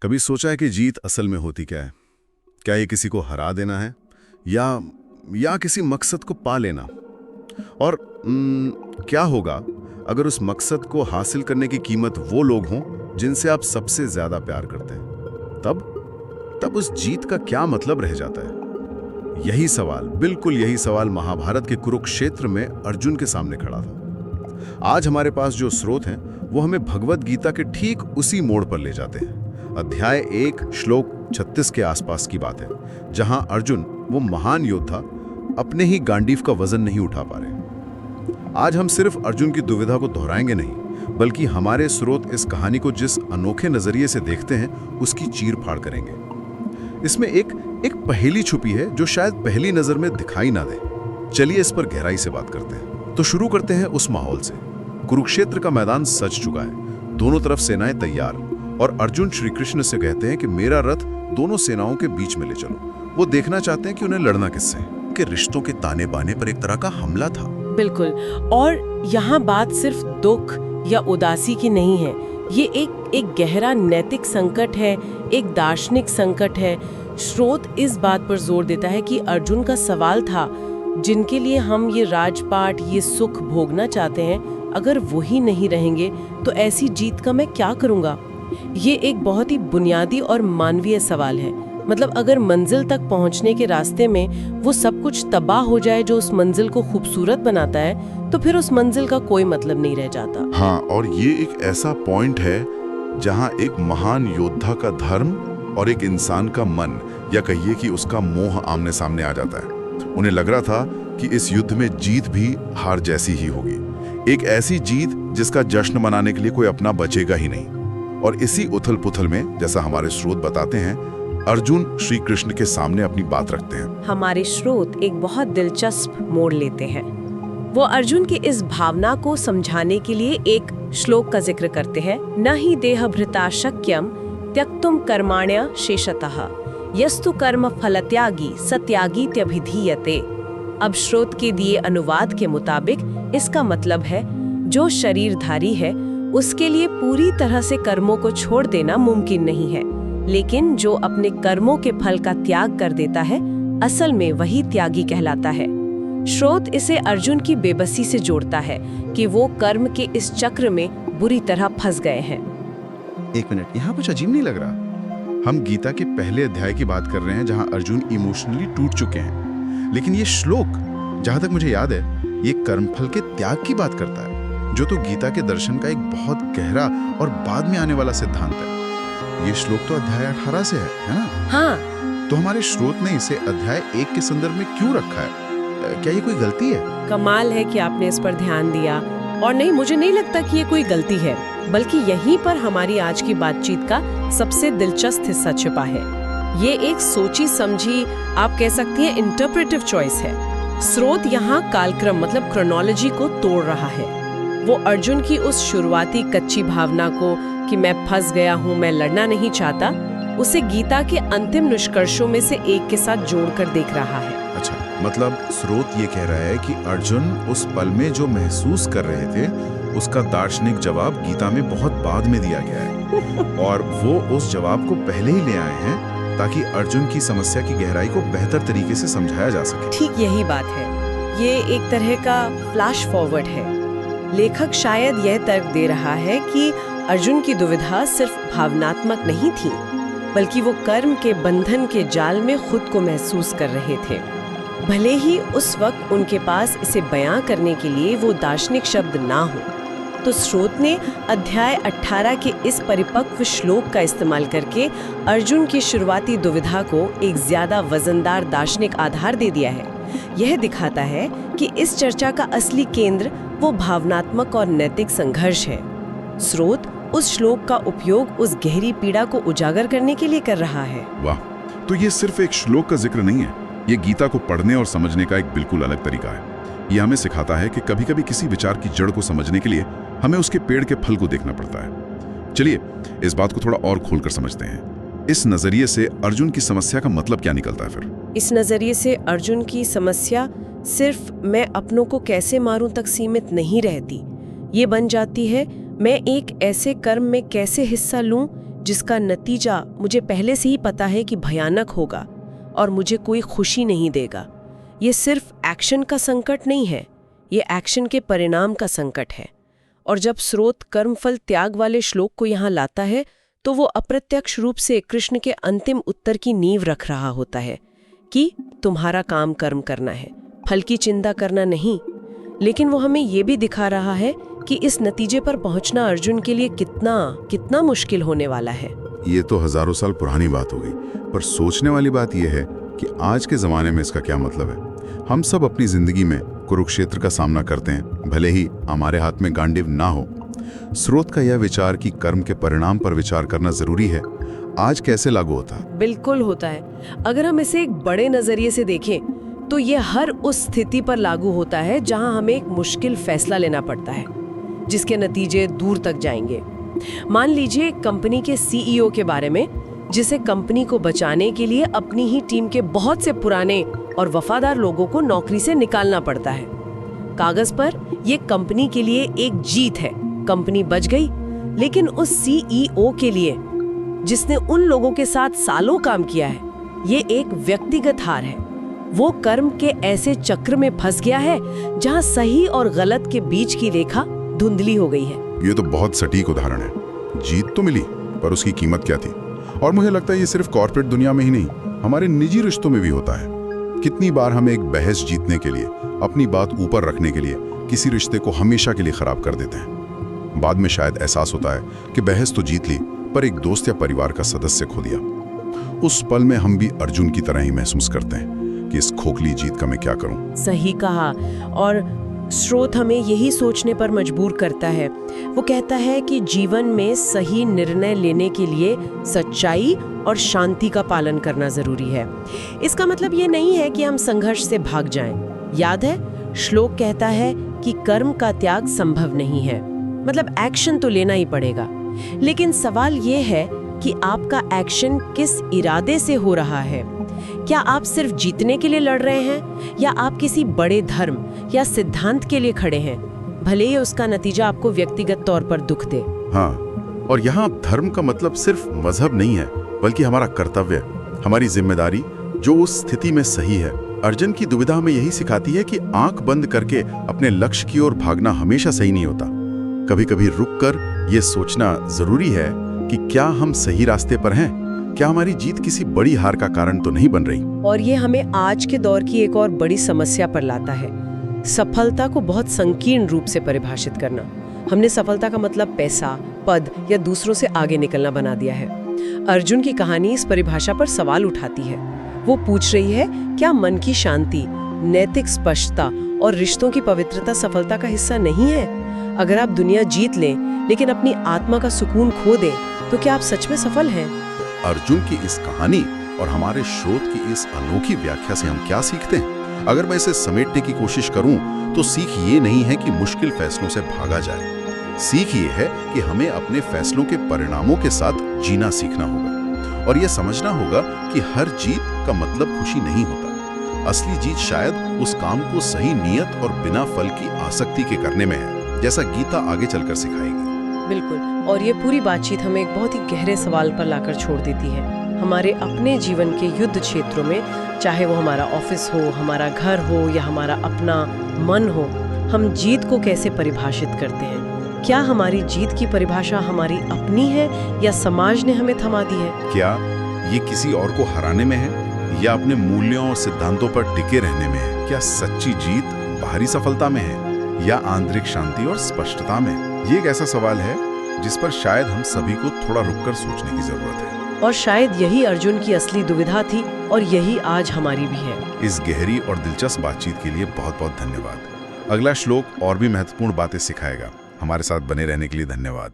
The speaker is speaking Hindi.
कभी सोचा है कि जीत असल में होती क्या है? क्या ये किसी को हरा देना है या किसी मकसद को पा लेना? और क्या होगा अगर उस मकसद को हासिल करने की कीमत वो लोग हों जिनसे आप सबसे ज्यादा प्यार करते हैं? तब उस जीत का क्या मतलब रह जाता है? यही सवाल, बिल्कुल यही सवाल महाभारत के कुरुक्षेत्र में अर्जुन के सामने खड़ा था। आज हमारे पास जो स्रोत हैं वो हमें भगवद गीता के ठीक उसी मोड़ पर ले जाते हैं। अध्याय 1 श्लोक 36 के आसपास की बात है, जहां अर्जुन, वो महान योद्धा, अपने ही गांडीव का वजन नहीं उठा पा रहे। आज हम सिर्फ अर्जुन की दुविधा को दोहराएंगे नहीं, बल्कि हमारे स्रोत इस कहानी को जिस अनोखे नजरिए से देखते हैं उसकी चीर फाड़ करेंगे। इसमें एक पहेली छुपी है जो शायद पहली नजर में दिखाई ना दे। चलिए इस पर गहराई से बात करते हैं। तो शुरू करते हैं उस माहौल से। कुरुक्षेत्र का मैदान सज चुका है, दोनों तरफ सेनाएं तैयार, और अर्जुन श्री कृष्ण से कहते हैं कि मेरा रथ दोनों सेनाओं के बीच में ले चलो। वो देखना चाहते हैं कि उन्हें लड़ना किससे, कि रिश्तों के ताने बाने पर एक तरह का हमला था। बिल्कुल, और यहाँ बात सिर्फ दुख या उदासी की नहीं है, ये एक गहरा नैतिक संकट है, एक दार्शनिक संकट है। स्रोत इस बात पर जोर देता है कि अर्जुन का सवाल था, जिनके लिए हम ये राजपाट, ये सुख भोगना चाहते हैं, अगर वही नहीं रहेंगे तो ऐसी जीत का मैं क्या करूँगा? ये एक बहुत ही बुनियादी और मानवीय सवाल है। मतलब अगर मंजिल तक पहुंचने के रास्ते में वो सब कुछ तबाह हो जाए जो उस मंजिल को खूबसूरत बनाता है, तो फिर उस मंजिल का कोई मतलब नहीं रह जाता। हाँ, और ये एक ऐसा पॉइंट है जहाँ एक महान योद्धा का धर्म और एक इंसान का मन, या कहिए कि उसका मोह, आमने सामने आ जाता है। उन्हें लग रहा था कि इस युद्ध में जीत भी हार जैसी ही होगी, एक ऐसी जीत जिसका जश्न मनाने के लिए कोई अपना बचेगा ही नहीं। और इसी उथल पुथल में, जैसा हमारे स्रोत बताते हैं, अर्जुन श्री कृष्ण के सामने अपनी बात रखते हैं। हमारे स्रोत एक बहुत दिलचस्प मोड़ लेते हैं। वो अर्जुन की इस भावना को समझाने के लिए एक श्लोक का जिक्र करते हैं। न ही देहभृता शक्यम त्यक्तुम कर्माण्य शेषतः यस्तु कर्म फलत्यागी सत्यागीत्यभिधीयते। अब स्रोत के दिए अनुवाद के मुताबिक इसका मतलब है, जो शरीरधारी है उसके लिए पूरी तरह से कर्मों को छोड़ देना मुमकिन नहीं है, लेकिन जो अपने कर्मों के फल का त्याग कर देता है, असल में वही त्यागी कहलाता है। स्रोत इसे अर्जुन की बेबसी से जोड़ता है कि वो कर्म के इस चक्र में बुरी तरह फंस गए हैं। एक मिनट, यहाँ कुछ अजीब नहीं लग रहा? हम गीता के पहले अध्याय की बात कर रहे हैं जहाँ अर्जुन इमोशनली टूट चुके हैं, लेकिन ये श्लोक, जहाँ तक मुझे याद है, ये कर्मफल के त्याग की बात करता है, जो तो गीता के दर्शन का एक बहुत गहरा और बाद में आने वाला सिद्धांत है। ये श्लोक तो अध्याय 18 से है ना? हाँ। तो हमारे स्रोत ने इसे अध्याय 1 के संदर्भ में क्यों रखा है? क्या ये कोई गलती है? कमाल है कि आपने इस पर ध्यान दिया। और नहीं, मुझे नहीं लगता कि ये कोई गलती है, बल्कि यहीं पर हमारी आज की बातचीत का सबसे दिलचस्प हिस्सा छिपा है। ये एक सोची समझी, आप कह सकती हैं, इंटरप्रेटिव चॉइस है। स्रोत यहाँ कालक्रम, मतलब क्रोनोलॉजी को तोड़ रहा है। वो अर्जुन की उस शुरुआती कच्ची भावना को कि मैं फंस गया हूँ, मैं लड़ना नहीं चाहता, उसे गीता के अंतिम निष्कर्षों में से एक के साथ जोड़कर देख रहा है। अच्छा, मतलब स्रोत ये कह रहा है कि अर्जुन उस पल में जो महसूस कर रहे थे, उसका दार्शनिक जवाब गीता में बहुत बाद में दिया गया है और वो उस जवाब को पहले ही ले आए हैं ताकि अर्जुन की समस्या की गहराई को बेहतर तरीके से समझाया जा सके। ठीक यही बात है। ये एक तरह का फ्लैश फॉरवर्ड है। लेखक शायद यह तर्क दे रहा है कि अर्जुन की दुविधा सिर्फ भावनात्मक नहीं थी, बल्कि वो कर्म के बंधन के जाल में खुद को महसूस कर रहे थे। भले ही उस वक्त उनके पास इसे बयां करने के लिए वो दार्शनिक शब्द ना हो, तो स्रोत ने अध्याय 18 के इस परिपक्व श्लोक का इस्तेमाल करके अर्जुन की शुरुआती दुविधा को एक ज्यादा वजनदार दार्शनिक आधार दे दिया है। यह दिखाता है कि इस चर्चा का असली केंद्र वो भावनात्मक और नैतिक संघर्ष है। स्रोत उस श्लोक का उपयोग उस गहरी पीड़ा को उजागर करने के लिए कर रहा है। वाह, तो ये सिर्फ एक श्लोक का जिक्र नहीं है, ये गीता को पढ़ने और समझने का एक बिल्कुल अलग तरीका है। ये हमें सिखाता है कि कभी-कभी किसी विचार की जड़ को समझने के लिए हमें उसके पेड़ के फल को देखना पड़ता है। चलिए इस बात को थोड़ा और खोलकर समझते हैं। इस नजरिए से अर्जुन की समस्या का मतलब क्या निकलता है फिर? इस नजरिए से अर्जुन की समस्या सिर्फ मैं अपनों को कैसे मारूं तक सीमित नहीं रहती। ये बन जाती है, मैं एक ऐसे कर्म में कैसे हिस्सा लूं जिसका नतीजा मुझे पहले से ही पता है कि भयानक होगा और मुझे कोई खुशी नहीं देगा। ये सिर्फ एक्शन का संकट नहीं है, ये एक्शन के परिणाम का संकट है। और जब स्रोत कर्मफल त्याग वाले श्लोक को यहाँ लाता है तो वो अप्रत्यक्ष रूप से कृष्ण के अंतिम उत्तर की नींव रख रहा होता है कि तुम्हारा काम कर्म करना है, फल की चिंता करना नहीं। लेकिन वो हमें ये भी दिखा रहा है कि इस नतीजे पर पहुंचना अर्जुन के लिए कितना मुश्किल होने वाला है। ये तो हजारों साल पुरानी बात हो गई, पर सोचने वाली बात यह है कि आज के ज़माने में इसका क्या मतलब है। हम सब अपनी ज़िंदगी में कुरुक्षेत्र का सामना करते हैं, भले ही हमारे हाथ में गांडीव ना हो। स्रोत का यह विचार कि कर्म के परिणाम पर विचार करना ज़रूरी है, आज कैसे लागू होता है? बिल्कुल होता है। अगर हम इसे एक बड़े नज़रिए से देखें तो ये हर उस स्थिति पर लागू होता है जहां हमें एक मुश्किल फैसला लेना पड़ता है, जिसके नतीजे दूर तक जाएंगे। मान लीजिए एक कंपनी के सीईओ के बारे में, जिसे कंपनी को बचाने के लिए अपनी ही टीम के बहुत से पुराने और वफादार लोगों को नौकरी से निकालना पड़ता है। कागज पर ये कंपनी के लिए एक जीत है, कंपनी बच गई। लेकिन उस सीईओ के लिए, जिसने उन लोगों के साथ सालों काम किया है, ये एक व्यक्तिगत हार है। वो कर्म के ऐसे चक्र में फंस गया है जहां सही और गलत के बीच की रेखा धुंधली हो गई है। ये तो बहुत सटीक उदाहरण है। जीत तो मिली, पर उसकी कीमत क्या थी? और मुझे लगता है ये सिर्फ कॉर्पोरेट दुनिया में ही नहीं, हमारे निजी रिश्तों में भी होता है। कितनी बार हम एक बहस जीतने के लिए, अपनी बात ऊपर रखने के लिए किसी रिश्ते को हमेशा के लिए खराब कर देते हैं। बाद में शायद एहसास होता है कि बहस तो जीत ली, पर एक दोस्त या परिवार का सदस्य खो दिया। उस पल में हम भी अर्जुन की तरह ही महसूस करते हैं कि इस खोखली जीत का मैं क्या करूं। सही कहा। और स्रोत हमें यही सोचने पर मजबूर करता है। वो कहता है कि जीवन में सही निर्णय लेने के लिए सच्चाई और शांति का पालन करना जरूरी है। इसका मतलब ये नहीं है कि हम संघर्ष से भाग जाएं। याद है, श्लोक कहता है कि कर्म का त्याग संभव नहीं है, मतलब एक्शन तो लेना ही पड़ेगा। लेकिन सवाल ये है कि आपका एक्शन किस इरादे से हो रहा है। क्या आप सिर्फ जीतने के लिए लड़ रहे हैं, या आप किसी बड़े धर्म या सिद्धांत के लिए खड़े हैं, भले ही उसका नतीजा आपको व्यक्तिगत तौर पर दुख दे। हाँ, और यहाँ धर्म का मतलब सिर्फ मजहब नहीं है, बल्कि हमारा कर्तव्य, हमारी जिम्मेदारी जो उस स्थिति में सही है। अर्जुन की दुविधा हमें यही सिखाती है कि आंख बंद करके अपने लक्ष्य की ओर भागना हमेशा सही नहीं होता। कभी कभी रुककर ये सोचना जरूरी है कि क्या हम सही रास्ते पर हैं, क्या हमारी जीत किसी बड़ी हार का कारण तो नहीं बन रही। और ये हमें आज के दौर की एक और बड़ी समस्या पर लाता है, सफलता को बहुत संकीर्ण रूप से परिभाषित करना। हमने सफलता का मतलब पैसा, पद या दूसरों से आगे निकलना बना दिया है। अर्जुन की कहानी इस परिभाषा पर सवाल उठाती है। वो पूछ रही है, क्या मन की शांति, नैतिक स्पष्टता और रिश्तों की पवित्रता सफलता का हिस्सा नहीं है? अगर आप दुनिया जीत लें लेकिन अपनी आत्मा का सुकून खो दें, तो क्या आप सच में सफल हैं? अर्जुन की इस कहानी और हमारे स्रोत की इस अनोखी व्याख्या से हम क्या सीखते हैं? अगर मैं इसे समेटने की कोशिश करूं तो सीख ये नहीं है कि मुश्किल फैसलों से भागा जाए। सीख ये है कि हमें अपने फैसलों के परिणामों के साथ जीना सीखना होगा, और ये समझना होगा कि हर जीत का मतलब खुशी नहीं होता। असली जीत शायद उस काम को सही नियत और बिना फल की आसक्ति के करने में है, जैसा गीता आगे चलकर सिखाएगी। बिल्कुल। और ये पूरी बातचीत हमें एक बहुत ही गहरे सवाल पर लाकर छोड़ देती है। हमारे अपने जीवन के युद्ध क्षेत्रों में, चाहे वो हमारा ऑफिस हो, हमारा घर हो या हमारा अपना मन हो, हम जीत को कैसे परिभाषित करते हैं? क्या हमारी जीत की परिभाषा हमारी अपनी है या समाज ने हमें थमा दी है? क्या ये किसी और को हराने में है या अपने मूल्यों और सिद्धांतों पर टिके रहने में है? क्या सच्ची जीत बाहरी सफलता में है या आंतरिक शांति और स्पष्टता में? ये एक ऐसा सवाल है जिस पर शायद हम सभी को थोड़ा रुककर सोचने की जरूरत है। और शायद यही अर्जुन की असली दुविधा थी, और यही आज हमारी भी है। इस गहरी और दिलचस्प बातचीत के लिए बहुत बहुत धन्यवाद। अगला श्लोक और भी महत्वपूर्ण बातें सिखाएगा। हमारे साथ बने रहने के लिए धन्यवाद।